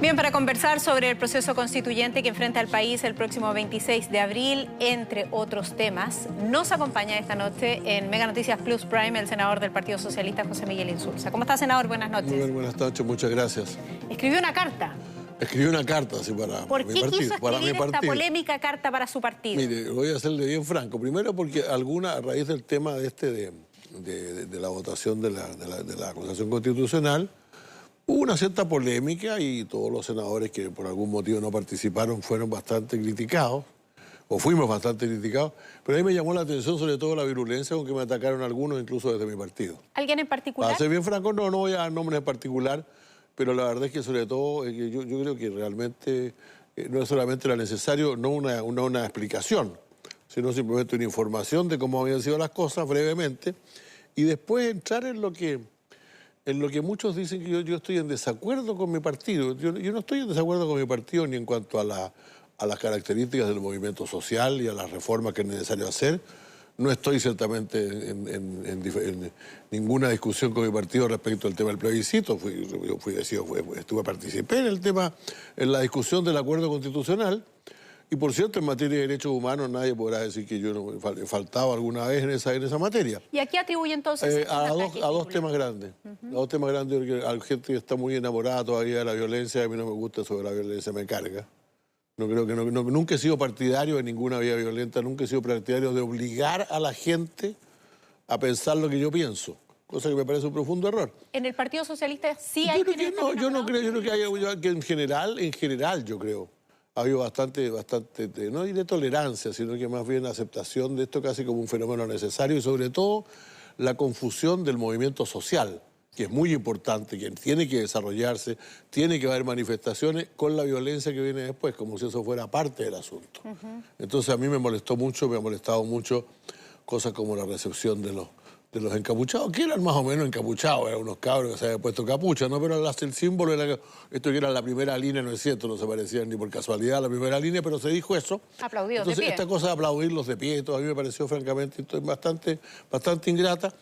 Bien, para conversar sobre el proceso constituyente que enfrenta al país el próximo 26 de abril, entre otros temas, nos acompaña esta noche en Mega Noticias Plus Prime el senador del Partido Socialista, José Miguel Insulza. ¿Cómo está, senador? Buenas noches. Muy bien, buenas noches, muchas gracias. Escribió una carta. Escribí una carta, sí, para mi partido. ¿Por qué quiso escribir esta polémica carta para su partido? Mire, voy a serle bien franco. Primero porque a raíz del tema de la votación de la acusación constitucional, hubo una cierta polémica y todos los senadores que por algún motivo no participaron fueron bastante criticados, o fuimos bastante criticados, pero a mí me llamó la atención sobre todo la virulencia con que me atacaron algunos, incluso desde mi partido. ¿Alguien en particular? Para ser bien franco, no voy a dar nombres en particular, pero la verdad es que sobre todo yo creo que realmente no es solamente era necesario, no una explicación, sino simplemente una información de cómo habían sido las cosas brevemente, y después entrar en lo que muchos dicen que yo estoy en desacuerdo con mi partido. Yo no estoy en desacuerdo con mi partido ni en cuanto a las características del movimiento social y a las reformas que es necesario hacer. No estoy ciertamente en ninguna discusión con mi partido respecto al tema del plebiscito. Participé en el tema, en la discusión del acuerdo constitucional. Y por cierto, en materia de derechos humanos nadie podrá decir que yo no he faltado alguna vez en esa materia. ¿Y a qué atribuye entonces? A dos temas grandes. A dos temas grandes, porque la gente está muy enamorada todavía de la violencia. A mí no me gusta sobre la violencia, me carga. No creo que nunca he sido partidario de ninguna vía violenta, nunca he sido partidario de obligar a la gente a pensar lo que yo pienso, cosa que me parece un profundo error. ¿En el Partido Socialista sí hay quienes están enamorados? Yo no creo que en general yo creo. Ha habido bastante, no diré tolerancia, sino que más bien aceptación de esto casi como un fenómeno necesario y sobre todo la confusión del movimiento social, que es muy importante, que tiene que desarrollarse, tiene que haber manifestaciones con la violencia que viene después, como si eso fuera parte del asunto. Entonces a mí me ha molestado mucho cosas como la recepción de los encapuchados, que eran más o menos encapuchados, eran unos cabros que se habían puesto capucha, ¿no? Pero el símbolo era esto que era la primera línea, no es cierto, no se parecían ni por casualidad a la primera línea, pero se dijo eso. Aplaudidos de pie. Esta cosa de aplaudirlos de pie, todo a mí me pareció francamente bastante ingrata,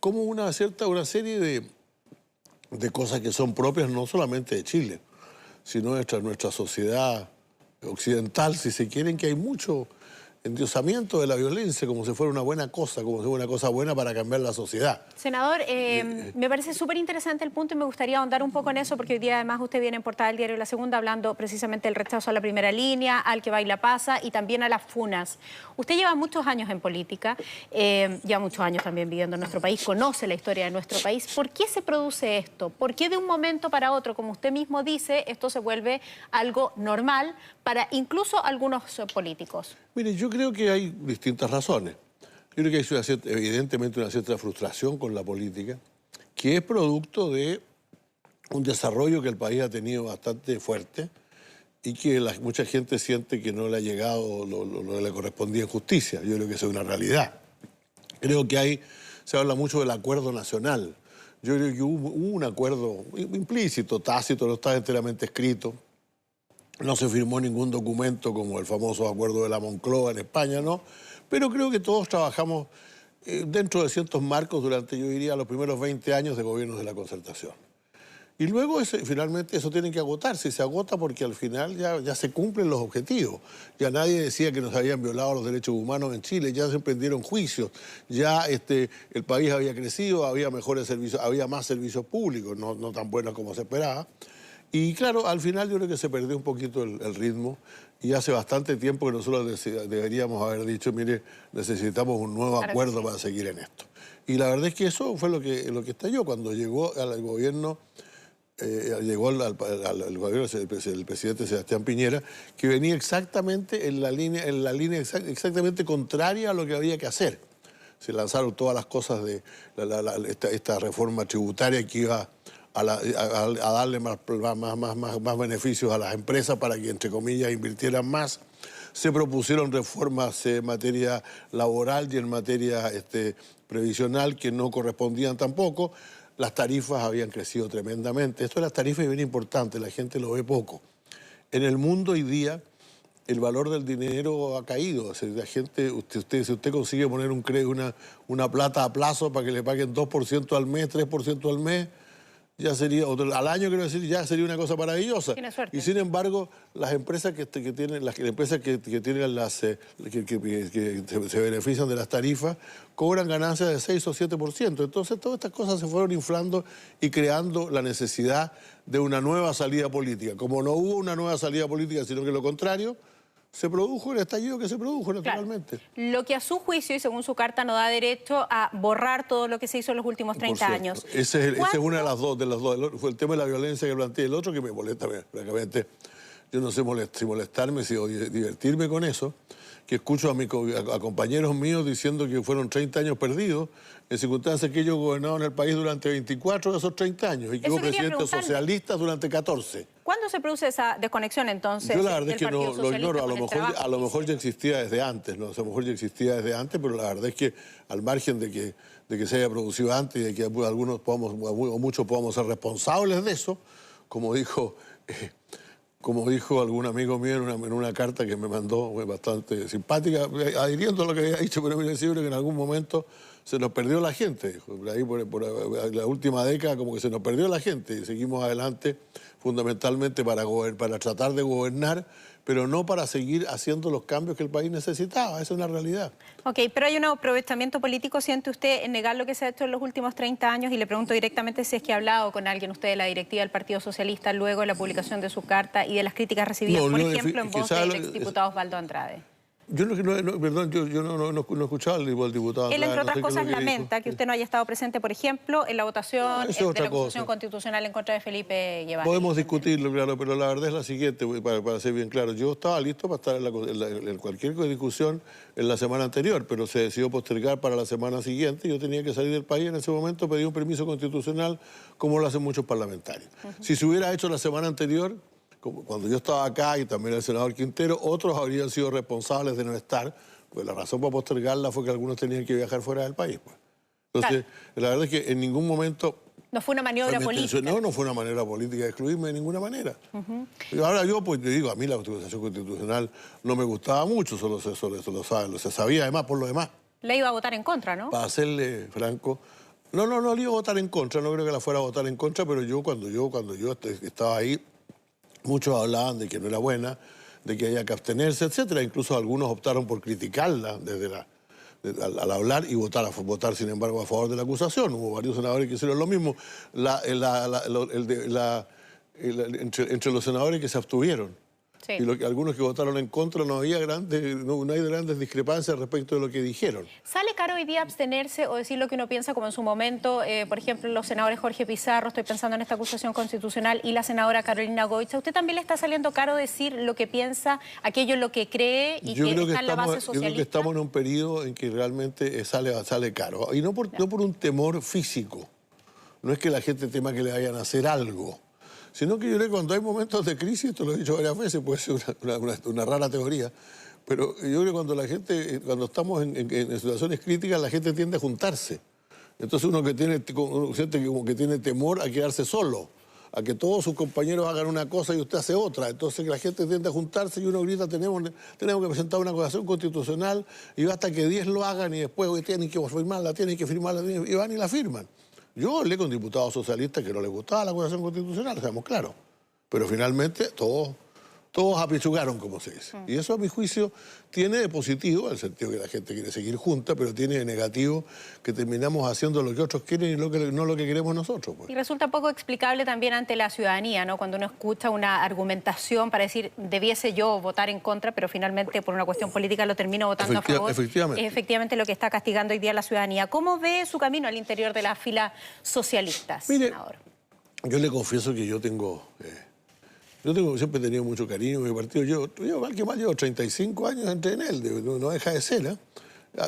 como una serie de cosas que son propias no solamente de Chile, sino de nuestra sociedad occidental, si se quieren, que hay mucho endiosamiento de la violencia como si fuera una buena cosa, como si fuera una cosa buena para cambiar la sociedad. Senador, me parece súper interesante el punto y me gustaría ahondar un poco en eso porque hoy día además usted viene en portada del diario La Segunda hablando precisamente del rechazo a la primera línea, al que baila pasa y también a las funas. Usted lleva muchos años en política, lleva muchos años también viviendo en nuestro país, conoce la historia de nuestro país. ¿Por qué se produce esto? ¿Por qué de un momento para otro, como usted mismo dice, esto se vuelve algo normal para incluso algunos políticos? Mire, yo creo que hay distintas razones. Yo creo que hay evidentemente una cierta frustración con la política, que es producto de un desarrollo que el país ha tenido bastante fuerte y que mucha gente siente que no le ha llegado lo que le correspondía en justicia. Yo creo que eso es una realidad. Creo que se habla mucho del acuerdo nacional. Yo creo que hubo un acuerdo implícito, tácito, no está enteramente escrito. No se firmó ningún documento como el famoso acuerdo de la Moncloa en España, ¿no? Pero creo que todos trabajamos dentro de ciertos marcos durante, yo diría, los primeros 20 años de gobiernos de la concertación. Y luego finalmente eso tiene que agotarse, y se agota porque al final ya se cumplen los objetivos. Ya nadie decía que nos habían violado los derechos humanos en Chile, ya se emprendieron juicios, ya el país había crecido, había mejores servicios, había más servicios públicos, no tan buenos como se esperaba. Y claro, al final yo creo que se perdió un poquito el ritmo y hace bastante tiempo que nosotros deberíamos haber dicho, mire, necesitamos un nuevo acuerdo para seguir en esto. Y la verdad es que eso fue lo que estalló cuando llegó al gobierno, al gobierno del presidente Sebastián Piñera, que venía exactamente en la línea exactamente contraria a lo que había que hacer. Se lanzaron todas las cosas de esta reforma tributaria que iba a darle más beneficios a las empresas para que, entre comillas, invirtieran más. Se propusieron reformas en materia laboral y en materia previsional que no correspondían tampoco. Las tarifas habían crecido tremendamente. Esto de las tarifas es bien importante, la gente lo ve poco. En el mundo hoy día el valor del dinero ha caído. O sea, la gente, si usted consigue poner una plata a plazo para que le paguen 2% al mes, 3% al mes, ya sería, al año quiero decir, ya sería una cosa maravillosa. Tiene suerte. Y sin embargo, las empresas que tienen, las empresas que tienen que se benefician de las tarifas, cobran ganancias de 6 o 7%. Entonces todas estas cosas se fueron inflando y creando la necesidad de una nueva salida política. Como no hubo una nueva salida política, sino que lo contrario, se produjo el estallido que se produjo naturalmente. Claro. Lo que a su juicio y según su carta no da derecho a borrar todo lo que se hizo en los últimos 30 años. Ese es una de las dos. Fue el tema de la violencia que planteé. El otro que me molesta, francamente, yo no sé si molestarme, si divertirme con eso, que escucho a compañeros míos diciendo que fueron 30 años perdidos en circunstancias que ellos gobernaron el país durante 24 de esos 30 años y que hubo presidentes socialistas durante 14. ¿Cuándo se produce esa desconexión entonces? Yo la verdad es que no lo ignoro, a lo mejor ya existía desde antes, ¿no? A lo mejor ya existía desde antes, pero la verdad es que al margen de que se haya producido antes y de que algunos o muchos podamos ser responsables de eso, como dijo algún amigo mío en una carta que me mandó, bastante simpática, adhiriendo a lo que había dicho, pero mire, seguro que en algún momento se nos perdió la gente, dijo. Por ahí, por la última década, como que se nos perdió la gente y seguimos adelante fundamentalmente para tratar de gobernar, pero no para seguir haciendo los cambios que el país necesitaba. Esa es una realidad. Ok, pero hay un aprovechamiento político, ¿siente usted, en negar lo que se ha hecho en los últimos 30 años? Y le pregunto directamente si es que ha hablado con alguien usted de la directiva del Partido Socialista luego de la publicación de su carta y de las críticas recibidas, por ejemplo, en voz del exdiputado Osvaldo Andrade. Yo no he escuchado al diputado. Él, entre otras cosas, lamenta que usted no haya estado presente, por ejemplo, en la votación de la acusación constitucional en contra de Felipe Guevara. Podemos discutirlo, claro, pero la verdad es la siguiente, para ser bien claro. Yo estaba listo para estar en cualquier discusión en la semana anterior, pero se decidió postergar para la semana siguiente. Yo tenía que salir del país en ese momento, pedí un permiso constitucional, como lo hacen muchos parlamentarios. Si se hubiera hecho la semana anterior, cuando yo estaba acá y también el senador Quintero, otros habrían sido responsables de no estar, pues la razón para postergarla fue que algunos tenían que viajar fuera del país. Pues. Entonces, la verdad es que en ningún momento... No fue una maniobra política. No fue una manera política de excluirme de ninguna manera. Y ahora yo, pues, te digo, a mí la acusación constitucional no me gustaba mucho, se sabía además por lo demás. Le iba a votar en contra, ¿no? Para serle franco... No le iba a votar en contra, no creo que la fuera a votar en contra, pero cuando yo estaba ahí, muchos hablaban de que no era buena, de que había que abstenerse, etcétera. Incluso algunos optaron por criticarla al hablar y votar, sin embargo, a favor de la acusación. Hubo varios senadores que hicieron lo mismo. Entre los senadores que se abstuvieron. Sí. Y algunos que votaron en contra, no hay grandes discrepancias respecto de lo que dijeron. ¿Sale caro hoy día abstenerse o decir lo que uno piensa como en su momento? Por ejemplo, los senadores Jorge Pizarro, estoy pensando en esta acusación constitucional, y la senadora Carolina Goitza. ¿Usted también le está saliendo caro decir lo que piensa, aquello en lo que cree y que está en la base socialista? Yo creo que estamos en un periodo en que realmente sale caro. Y no por un temor físico. No es que la gente tema que le vayan a hacer algo. Sino que yo creo que cuando hay momentos de crisis, esto lo he dicho varias veces, puede ser una rara teoría, pero yo creo que cuando estamos en situaciones críticas, la gente tiende a juntarse. Entonces uno siente como que tiene temor a quedarse solo, a que todos sus compañeros hagan una cosa y usted hace otra. Entonces la gente tiende a juntarse y uno grita, tenemos que presentar una acusación constitucional y basta que 10 lo hagan y después tienen que firmarla, y van y la firman. Yo hablé con diputados socialistas que no les gustaba la acusación constitucional, seamos claros. Pero finalmente todos apechugaron, como se dice. Y eso, a mi juicio, tiene de positivo, en el sentido que la gente quiere seguir junta, pero tiene de negativo que terminamos haciendo lo que otros quieren y no lo que queremos nosotros. Pues. Y resulta poco explicable también ante la ciudadanía, ¿no? Cuando uno escucha una argumentación para decir, debiese yo votar en contra, pero finalmente por una cuestión política lo termino votando a favor. Efectivamente. Es efectivamente lo que está castigando hoy día a la ciudadanía. ¿Cómo ve su camino al interior de las filas socialistas, senador? Yo le confieso que yo siempre he tenido mucho cariño en mi partido. Yo mal que mal, llevo 35 años entre en él, no deja de ser.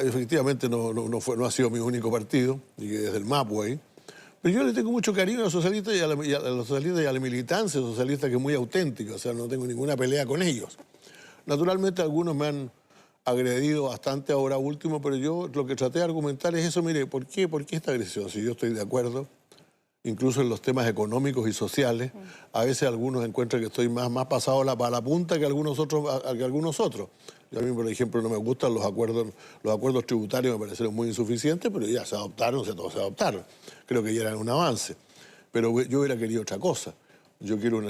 Efectivamente no ha sido mi único partido, y desde el Mapway. Pero yo le tengo mucho cariño a los socialistas y a los socialistas y a la militancia socialista, que es muy auténtica, o sea, no tengo ninguna pelea con ellos. Naturalmente algunos me han agredido bastante ahora último, pero yo lo que traté de argumentar es eso, mire, ¿por qué esta agresión? Si yo estoy de acuerdo, incluso en los temas económicos y sociales, a veces algunos encuentran que estoy más pasado para la punta que algunos otros. A mí, por ejemplo, no me gustan los acuerdos tributarios, me parecieron muy insuficientes, pero ya se adoptaron. Creo que ya eran un avance. pero yo hubiera querido otra cosa. Yo quiero,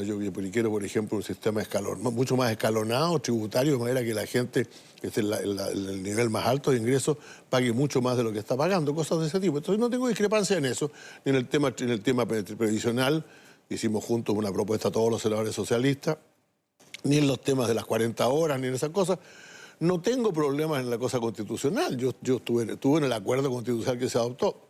por ejemplo, un sistema mucho más escalonado, tributario, de manera que la gente que esté en el nivel más alto de ingresos pague mucho más de lo que está pagando, cosas de ese tipo. Entonces no tengo discrepancia en eso, ni en el tema previsional. Hicimos juntos una propuesta a todos los senadores socialistas, ni en los temas de las 40 horas, ni en esas cosas. No tengo problemas en la cosa constitucional. Yo estuve en el acuerdo constitucional que se adoptó.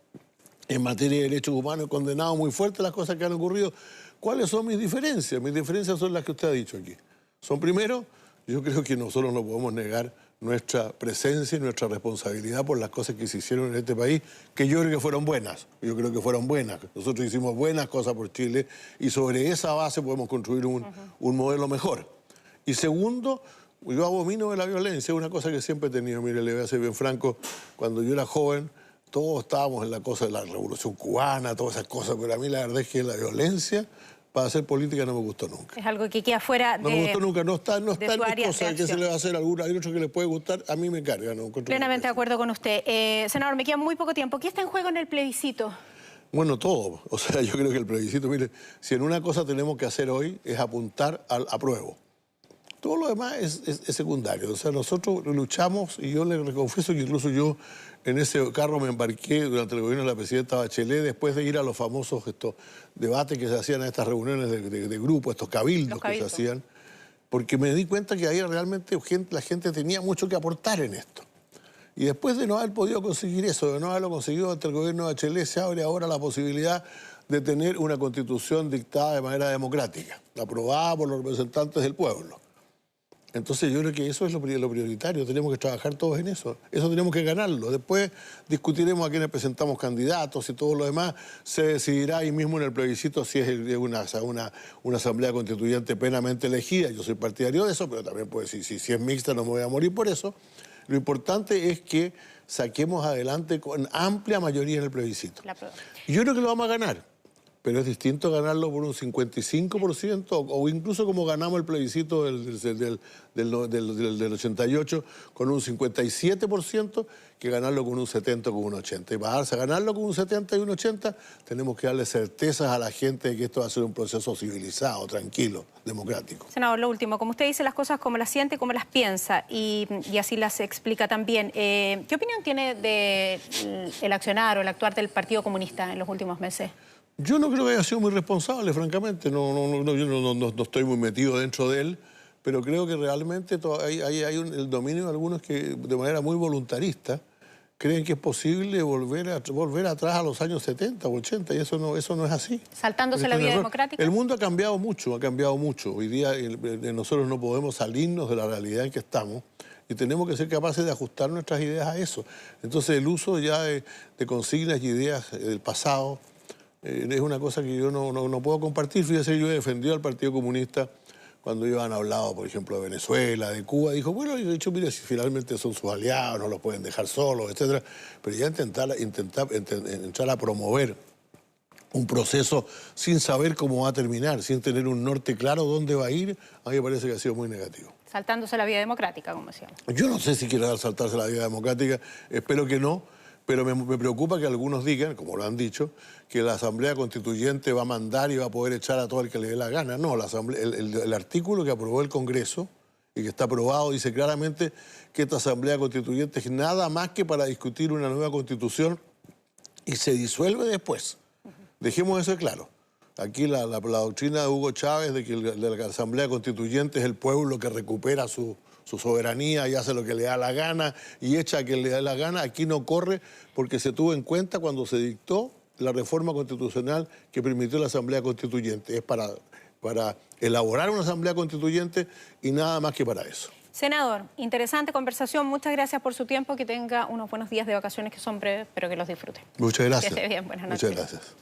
En materia de derechos humanos he condenado muy fuerte las cosas que han ocurrido. ¿Cuáles son mis diferencias? Mis diferencias son las que usted ha dicho aquí. Son, primero, yo creo que nosotros no podemos negar nuestra presencia y nuestra responsabilidad por las cosas que se hicieron en este país, que yo creo que fueron buenas. Yo creo que fueron buenas. Nosotros hicimos buenas cosas por Chile y sobre esa base podemos construir un modelo mejor. Y segundo, yo abomino de la violencia, es una cosa que siempre he tenido. Mire, le voy a ser bien franco, cuando yo era joven, todos estábamos en la cosa de la Revolución Cubana, todas esas cosas, pero a mí la verdad es que la violencia para hacer política no me gustó nunca. Es algo que queda fuera de... No me gustó nunca, no está en mis cosas, que se le va a hacer a alguno, hay otro que le puede gustar, a mí me carga. No, plenamente de acuerdo con usted. Senador, me queda muy poco tiempo. ¿Qué está en juego en el plebiscito? Bueno, todo. O sea, yo creo que el plebiscito, mire, si en una cosa tenemos que hacer hoy es apuntar al apruebo. Todo lo demás es secundario. O sea, nosotros luchamos, y yo le confieso que incluso yo en ese carro me embarqué durante el gobierno de la presidenta Bachelet, después de ir a los famosos debates que se hacían en estas reuniones de grupo, estos cabildos que se hacían, porque me di cuenta que ahí realmente la gente tenía mucho que aportar en esto. Y después de no haber podido conseguir eso, de no haberlo conseguido ante el gobierno de Bachelet, se abre ahora la posibilidad de tener una constitución dictada de manera democrática, aprobada por los representantes del pueblo. Entonces yo creo que eso es lo prioritario, tenemos que trabajar todos en eso tenemos que ganarlo. Después discutiremos a quiénes presentamos candidatos y todo lo demás, se decidirá ahí mismo en el plebiscito si es una asamblea constituyente plenamente elegida. Yo soy partidario de eso, pero también puede decir, si es mixta no me voy a morir por eso. Lo importante es que saquemos adelante con amplia mayoría en el plebiscito. Y yo creo que lo vamos a ganar. Pero es distinto ganarlo por un 55% o incluso como ganamos el plebiscito del 88 con un 57% que ganarlo con un 70 o con un 80. Y para ganarlo con un 70 y un 80 tenemos que darle certezas a la gente de que esto va a ser un proceso civilizado, tranquilo, democrático. Senador, lo último, como usted dice las cosas como las siente, como las piensa y así las explica también. ¿Qué opinión tiene del accionar o el actuar del Partido Comunista en los últimos meses? Yo no creo que haya sido muy responsable, francamente. Yo no estoy muy metido dentro de él, pero creo que realmente hay el dominio de algunos que de manera muy voluntarista creen que es posible volver atrás a los años 70 o 80 y eso no es así. Saltándose la vía democrática. El mundo ha cambiado mucho, Hoy día nosotros no podemos salirnos de la realidad en que estamos y tenemos que ser capaces de ajustar nuestras ideas a eso. Entonces el uso ya de consignas y ideas del pasado es una cosa que yo no puedo compartir. Fíjese, yo he defendido al Partido Comunista cuando ellos han hablado, por ejemplo, de Venezuela, de Cuba. Dijo, bueno, yo he dicho, mire, si finalmente son sus aliados, no los pueden dejar solos, etc. Pero ya entrar a promover un proceso sin saber cómo va a terminar, sin tener un norte claro dónde va a ir, a mí me parece que ha sido muy negativo. Saltándose la vía democrática, como decíamos. Yo no sé si quiere saltarse la vía democrática, espero que no. Pero me preocupa que algunos digan, como lo han dicho, que la Asamblea Constituyente va a mandar y va a poder echar a todo el que le dé la gana. No, el artículo que aprobó el Congreso y que está aprobado dice claramente que esta Asamblea Constituyente es nada más que para discutir una nueva Constitución y se disuelve después. Dejemos eso claro. Aquí la doctrina de Hugo Chávez de que la Asamblea Constituyente es el pueblo que recupera su soberanía y hace lo que le da la gana y echa a quien le da la gana, aquí no corre porque se tuvo en cuenta cuando se dictó la reforma constitucional que permitió la Asamblea Constituyente. Es para elaborar una Asamblea Constituyente y nada más que para eso. Senador, interesante conversación. Muchas gracias por su tiempo. Que tenga unos buenos días de vacaciones que son breves, pero que los disfrute. Muchas gracias. Que esté bien. Buenas noches. Muchas gracias.